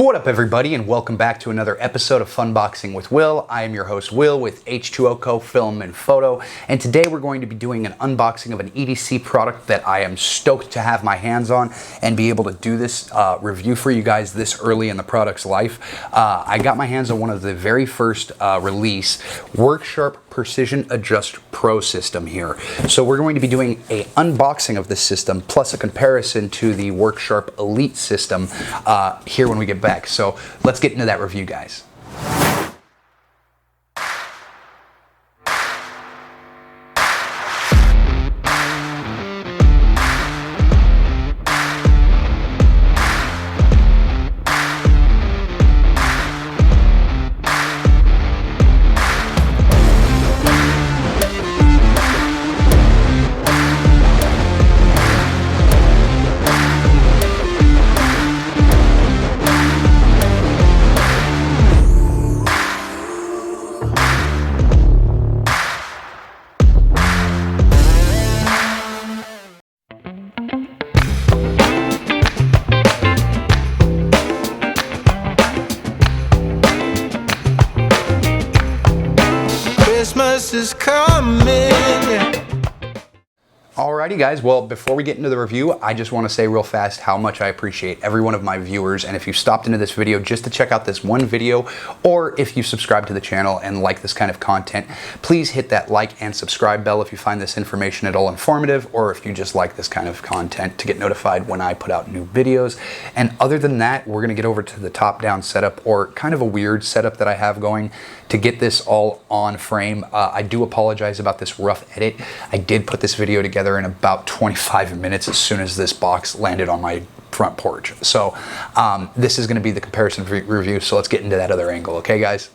What up, everybody, and welcome back to another episode of Funboxing with Will. I am your host, Will, with H2O Co. Film and Photo, and today we're going to be doing an unboxing of an EDC product that I am stoked to have my hands on and be able to do this review for you guys this early in the product's life. I got my hands on one of the very first release, Worksharp PERCISION Adjust Pro system here. So we're going to be doing an unboxing of this system plus a comparison to the Worksharp Elite system here when we get back. So let's get into that review, guys. Christmas is coming. Alrighty, guys, well, before we get into the review, I just want to say real fast how much I appreciate every one of my viewers, and if you stopped into this video just to check out this one video, or if you subscribe to the channel and like this kind of content, please hit that like and subscribe bell if you find this information at all informative, or if you just like this kind of content to get notified when I put out new videos. And other than that, we're going to get over to the top-down setup, or kind of a weird setup that I have going to get this all on frame. I do apologize about this rough edit. I did put this video together in about 25 minutes as soon as this box landed on my front porch. So this is going to be the comparison review, so let's get into that other angle, okay, guys?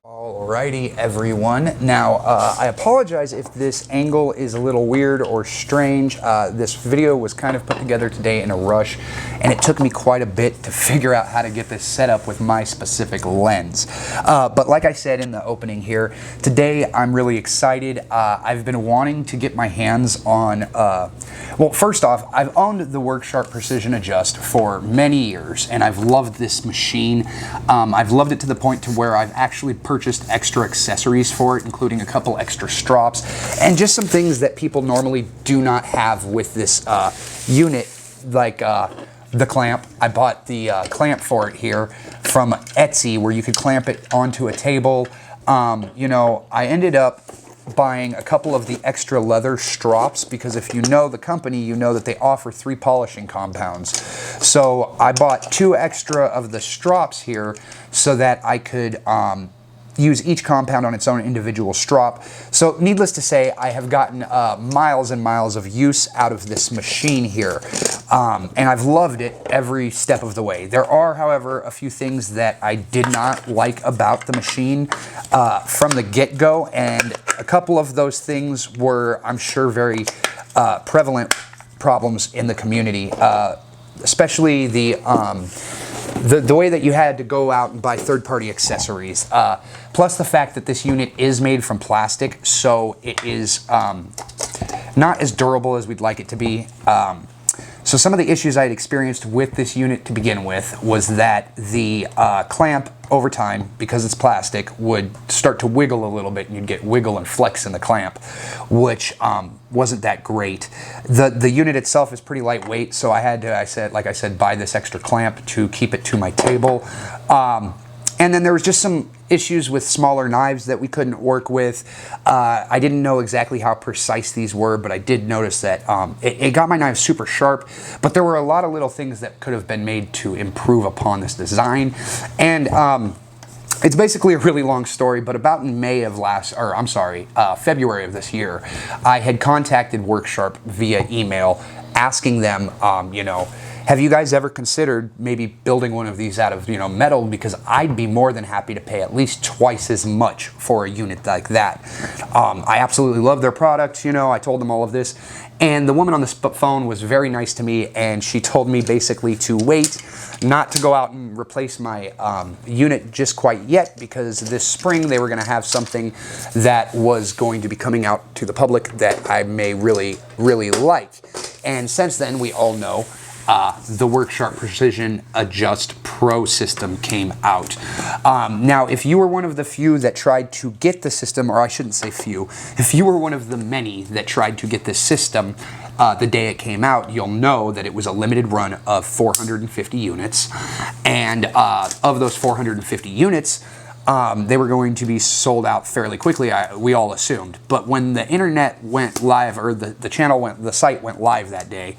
Alrighty, everyone. Now, I apologize if this angle is a little weird or strange. This video was kind of put together today in a rush, and it took me quite a bit to figure out how to get this set up with my specific lens. But like I said in the opening here, today I'm really excited. I've been wanting to get my hands on, well, first off, I've owned the Worksharp PERCISION Adjust for many years, and I've loved this machine. I've loved it to the point to where I've actually purchased extra accessories for it, including a couple extra strops and just some things that people normally do not have with this unit, like the clamp. I bought the clamp for it here from Etsy, where you could clamp it onto a table. You know, I ended up buying a couple of the extra leather strops because if you know the company, you know that they offer 3 polishing compounds. So I bought 2 extra of the strops here so that I could use each compound on its own individual strop. So needless to say, I have gotten miles and miles of use out of this machine here. And I've loved it every step of the way. There are, however, a few things that I did not like about the machine from the get-go, and a couple of those things were, I'm sure, very prevalent problems in the community, especially the way that you had to go out and buy third-party accessories, plus the fact that this unit is made from plastic, so it is not as durable as we'd like it to be. So some of the issues I had experienced with this unit to begin with was that the clamp over time, because it's plastic, would start to wiggle a little bit, and you'd get wiggle and flex in the clamp, which wasn't that great. The unit itself is pretty lightweight, so I had to, like I said, buy this extra clamp to keep it to my table. And then there was just some issues with smaller knives that we couldn't work with. I didn't know exactly how precise these were, but I did notice that it got my knife super sharp, but there were a lot of little things that could have been made to improve upon this design. And it's basically a really long story, but about in February of this year, I had contacted Worksharp via email asking them, you know, have you guys ever considered maybe building one of these out of, you know, metal? Because I'd be more than happy to pay at least twice as much for a unit like that. I absolutely love their product, you know, I told them all of this. And the woman on the phone was very nice to me, and she told me basically to wait, not to go out and replace my unit just quite yet, because this spring they were going to have something that was going to be coming out to the public that I may really, really like. And since then, we all know the Worksharp Precision Adjust Pro system came out. Now, if you were one of the few that tried to get the system, or I shouldn't say few, if you were one of the many that tried to get this system the day it came out, you'll know that it was a limited run of 450 units. And of those 450 units, they were going to be sold out fairly quickly, we all assumed. But when the internet went live, or the site went live that day,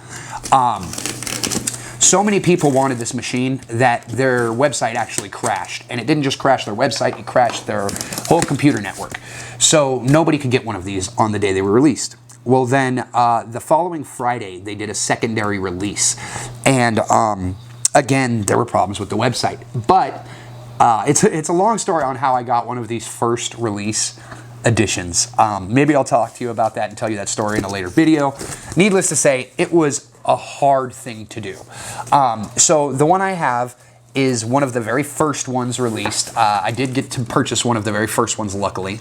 so many people wanted this machine that their website actually crashed. And it didn't just crash their website, it crashed their whole computer network. So nobody could get one of these on the day they were released. Well then, the following Friday, they did a secondary release. And again, there were problems with the website. But it's a long story on how I got one of these first release editions. Maybe I'll talk to you about that and tell you that story in a later video. Needless to say, it was a hard thing to do. So the one I have is one of the very first ones released. I did get to purchase one of the very first ones, luckily.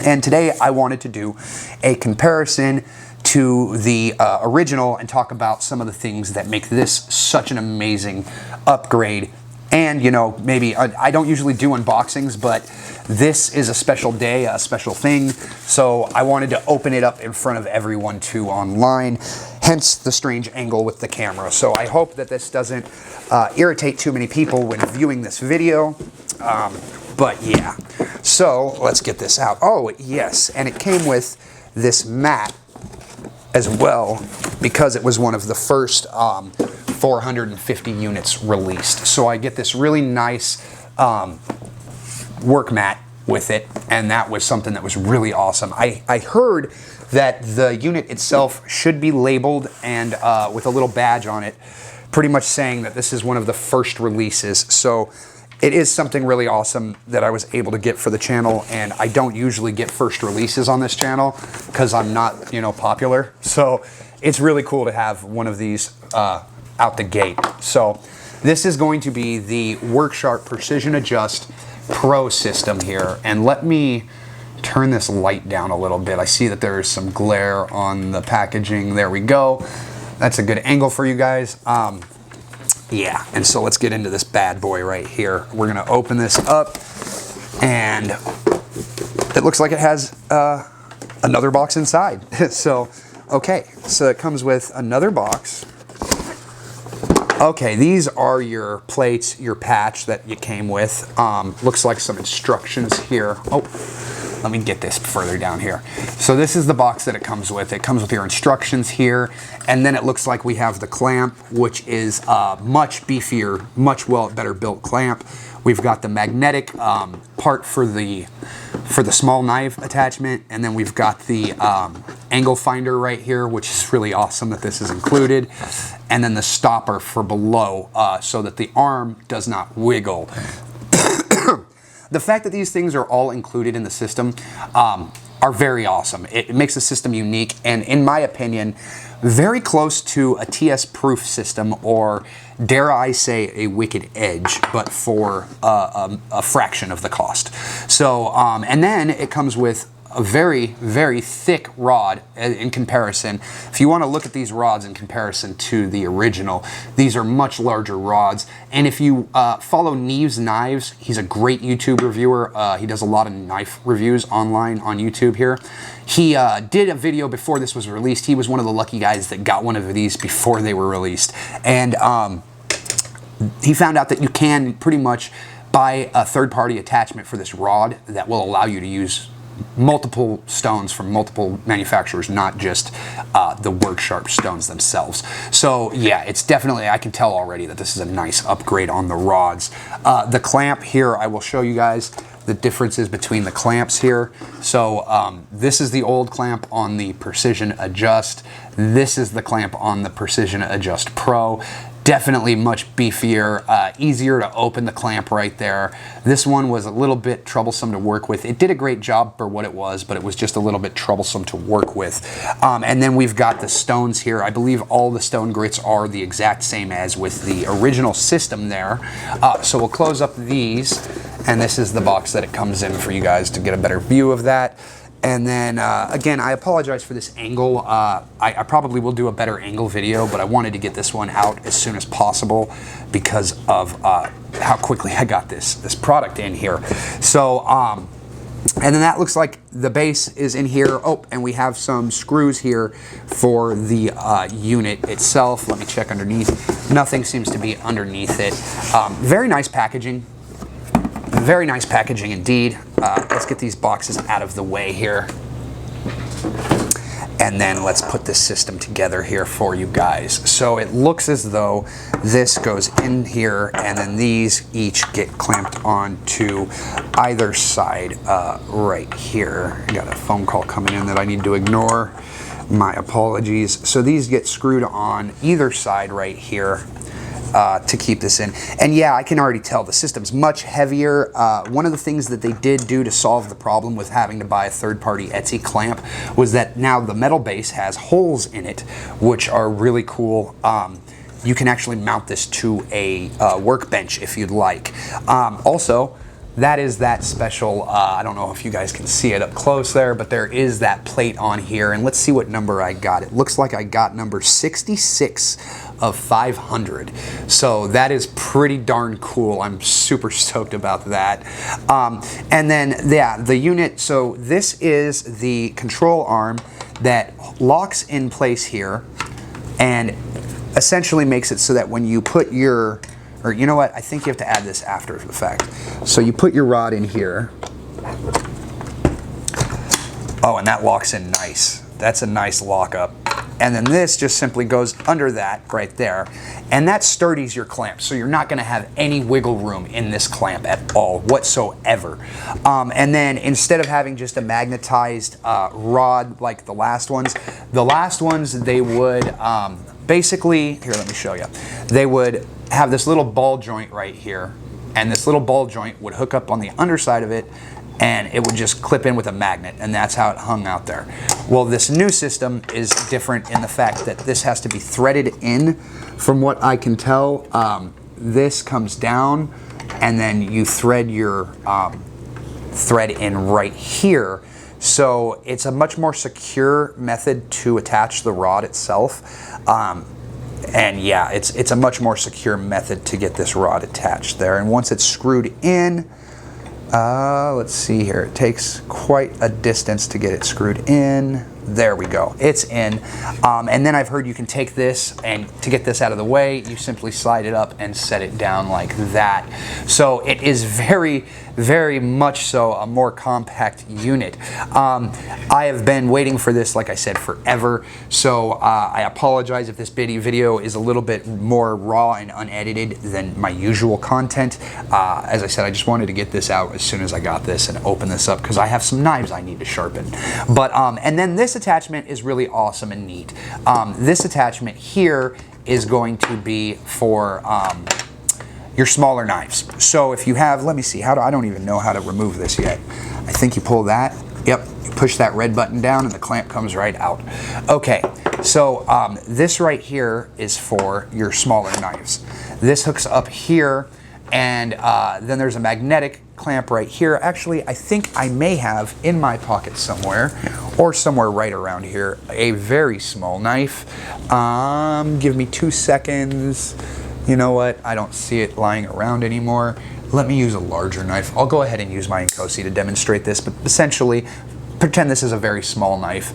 And today I wanted to do a comparison to the original and talk about some of the things that make this such an amazing upgrade. And, you know, maybe I don't usually do unboxings, but this is a special day, a special thing. So I wanted to open it up in front of everyone too online, hence the strange angle with the camera. So I hope that this doesn't irritate too many people when viewing this video. But yeah, so let's get this out. Oh, yes, and it came with this mat as well, because it was one of the first 450 units released. So I get this really nice work mat with it, and that was something that was really awesome. I heard that the unit itself should be labeled and with a little badge on it, pretty much saying that this is one of the first releases. So it is something really awesome that I was able to get for the channel, and I don't usually get first releases on this channel because I'm not, you know, popular. So it's really cool to have one of these out the gate. So this is going to be the Worksharp Precision Adjust Pro system here. And let me turn this light down a little bit. I see that there is some glare on the packaging. There we go. That's a good angle for you guys. Yeah, and so let's get into this bad boy right here. We're gonna open this up, and it looks like it has another box inside. So, okay, so it comes with another box. Okay, these are your plates, your patch that you came with. Looks like some instructions here. Oh, let me get this further down here. So this is the box that it comes with. It comes with your instructions here, and then it looks like we have the clamp, which is much beefier, much better built clamp. We've got the magnetic part for the small knife attachment, and then we've got the angle finder right here, which is really awesome that this is included, and then the stopper for below so that the arm does not wiggle. The fact that these things are all included in the system are very awesome. It makes the system unique, and in my opinion, very close to a TS-proof system, or dare I say a Wicked Edge, but for a fraction of the cost. So, and then it comes with a very, very thick rod in comparison. If you want to look at these rods in comparison to the original, these are much larger rods. And if you follow Neve's Knives, he's a great YouTube reviewer. He does a lot of knife reviews online on YouTube here. He did a video before this was released. He was one of the lucky guys that got one of these before they were released. And he found out that you can pretty much buy a third-party attachment for this rod that will allow you to use multiple stones from multiple manufacturers, not just the Worksharp stones themselves. So yeah, it's definitely, I can tell already that this is a nice upgrade on the rods. The clamp here, I will show you guys the differences between the clamps here. So this is the old clamp on the Precision Adjust. This is the clamp on the Precision Adjust Pro. Definitely much beefier, easier to open the clamp right there. This one was a little bit troublesome to work with. It did a great job for what it was, but it was just a little bit troublesome to work with. And then we've got the stones here. I believe all the stone grits are the exact same as with the original system there. So we'll close up these, and this is the box that it comes in for you guys to get a better view of that. And then, again, I apologize for this angle. I probably will do a better angle video, but I wanted to get this one out as soon as possible because of how quickly I got this product in here. So, and then that looks like the base is in here. Oh, and we have some screws here for the unit itself. Let me check underneath. Nothing seems to be underneath it. Very nice packaging. Very nice packaging indeed. Let's get these boxes out of the way here. And then let's put this system together here for you guys. So it looks as though this goes in here and then these each get clamped onto either side right here. I got a phone call coming in that I need to ignore. My apologies. So these get screwed on either side right here. To keep this in. And yeah, I can already tell the system's much heavier. One of the things that they did do to solve the problem with having to buy a third-party Etsy clamp was that now the metal base has holes in it, which are really cool. You can actually mount this to a workbench if you'd like. Also, that is that special, I don't know if you guys can see it up close there, but there is that plate on here. And let's see what number I got. It looks like I got number 66 of 500. So that is pretty darn cool. I'm super stoked about that. And then, yeah, the unit, so this is the control arm that locks in place here and essentially makes it so that when you put your, or you know what, I think you have to add this after the fact. So you put your rod in here. Oh, and that locks in nice. That's a nice lockup. And then this just simply goes under that right there. And that sturdies your clamp. So you're not gonna have any wiggle room in this clamp at all whatsoever. And then instead of having just a magnetized rod like the last ones, they would basically, here, let me show you. They would have this little ball joint right here, and this little ball joint would hook up on the underside of it, and it would just clip in with a magnet, and that's how it hung out there. Well, this new system is different in the fact that this has to be threaded in. From what I can tell, this comes down, and then you thread your thread in right here. So it's a much more secure method to attach the rod itself. And yeah, it's a much more secure method to get this rod attached there. And once it's screwed in, let's see here, it takes quite a distance to get it screwed in. There we go, it's in. And then I've heard you can take this, and to get this out of the way, you simply slide it up and set it down like that. So it is very, very much so a more compact unit. I have been waiting for this, like I said, forever. So I apologize if this video is a little bit more raw and unedited than my usual content. As I said, I just wanted to get this out as soon as I got this and open this up because I have some knives I need to sharpen. But and then this attachment is really awesome and neat. This attachment here is going to be for your smaller knives. So if you have, let me see, I don't even know how to remove this yet. I think you pull that, yep, you push that red button down and the clamp comes right out. Okay, so this right here is for your smaller knives. This hooks up here, and then there's a magnetic clamp right here. Actually, I think I may have in my pocket somewhere, or somewhere right around here, a very small knife. Give me 2 seconds. You know what? I don't see it lying around anymore. Let me use a larger knife. I'll go ahead and use my Inkosi to demonstrate this, but essentially, pretend this is a very small knife.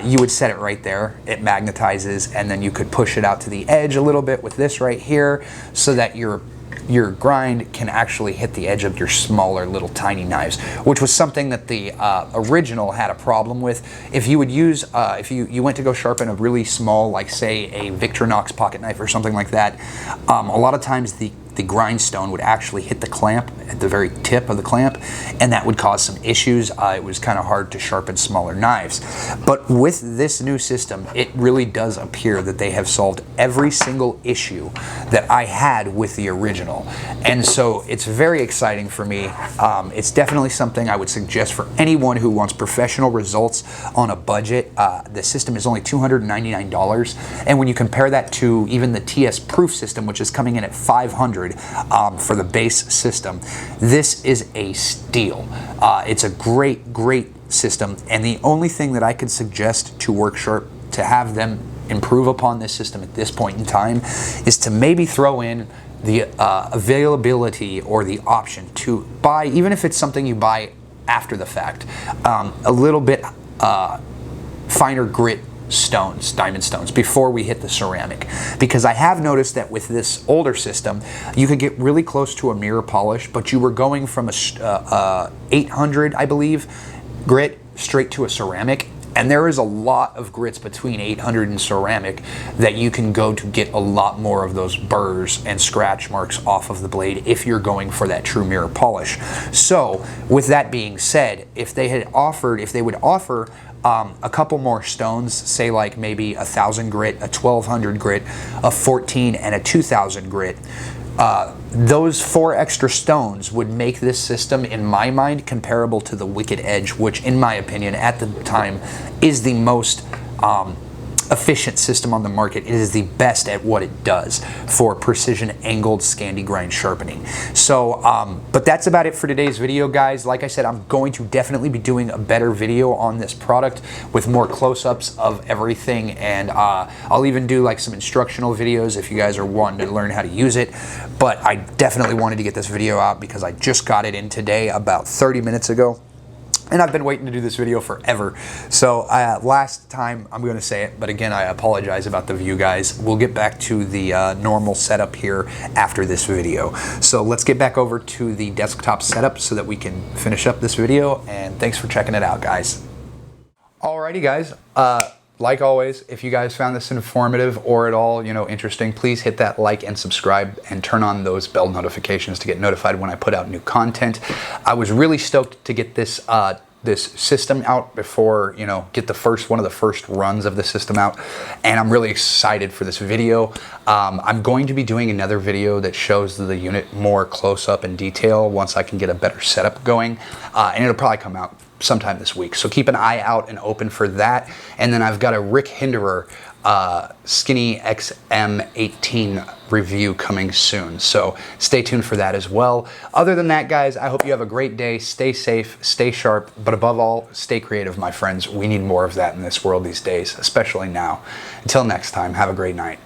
You would set it right there. It magnetizes, and then you could push it out to the edge a little bit with this right here so that your grind can actually hit the edge of your smaller little tiny knives, which was something that the original had a problem with. If you would use, if you went to go sharpen a really small, like say a Victorinox pocket knife or something like that, a lot of times the grindstone would actually hit the clamp at the very tip of the clamp, and that would cause some issues. It was kind of hard to sharpen smaller knives. But with this new system, it really does appear that they have solved every single issue that I had with the original. And so it's very exciting for me. It's definitely something I would suggest for anyone who wants professional results on a budget. The system is only $299, and when you compare that to even the TS Proof system, which is coming in at $500 for the base system, this is a steal. It's a great system, and the only thing that I could suggest to Worksharp to have them improve upon this system at this point in time is to maybe throw in the availability or the option to buy, even if it's something you buy after the fact, a little bit finer grit stones, diamond stones, before we hit the ceramic. Because I have noticed that with this older system, you could get really close to a mirror polish, but you were going from a 800, I believe, grit straight to a ceramic. And there is a lot of grits between 800 and ceramic that you can go to get a lot more of those burrs and scratch marks off of the blade if you're going for that true mirror polish. So with that being said, if they would offer a couple more stones, say like maybe 1,000 grit, a 1,200 grit, a 14 and a 2,000 grit, those 4 extra stones would make this system, in my mind, comparable to the Wicked Edge, which in my opinion at the time is the most efficient system on the market. It is the best at what it does for precision angled Scandi grind sharpening. So, but that's about it for today's video, guys. Like I said, I'm going to definitely be doing a better video on this product with more close-ups of everything, and I'll even do like some instructional videos if you guys are wanting to learn how to use it. But I definitely wanted to get this video out because I just got it in today about 30 minutes ago. And I've been waiting to do this video forever. So last time, I'm going to say it, but again, I apologize about the view, guys. We'll get back to the normal setup here after this video. So let's get back over to the desktop setup so that we can finish up this video. And thanks for checking it out, guys. Alrighty, guys. Like always, if you guys found this informative or at all, interesting, please hit that like and subscribe and turn on those bell notifications to get notified when I put out new content. I was really stoked to get this this system out before, get one of the first runs of the system out, and I'm really excited for this video. I'm going to be doing another video that shows the unit more close up in detail once I can get a better setup going, and it'll probably come out sometime this week. So keep an eye out and open for that. And then I've got a Rick Hinderer Skinny XM18 review coming soon. So stay tuned for that as well. Other than that, guys, I hope you have a great day. Stay safe, stay sharp, but above all, stay creative, my friends. We need more of that in this world these days, especially now. Until next time, have a great night.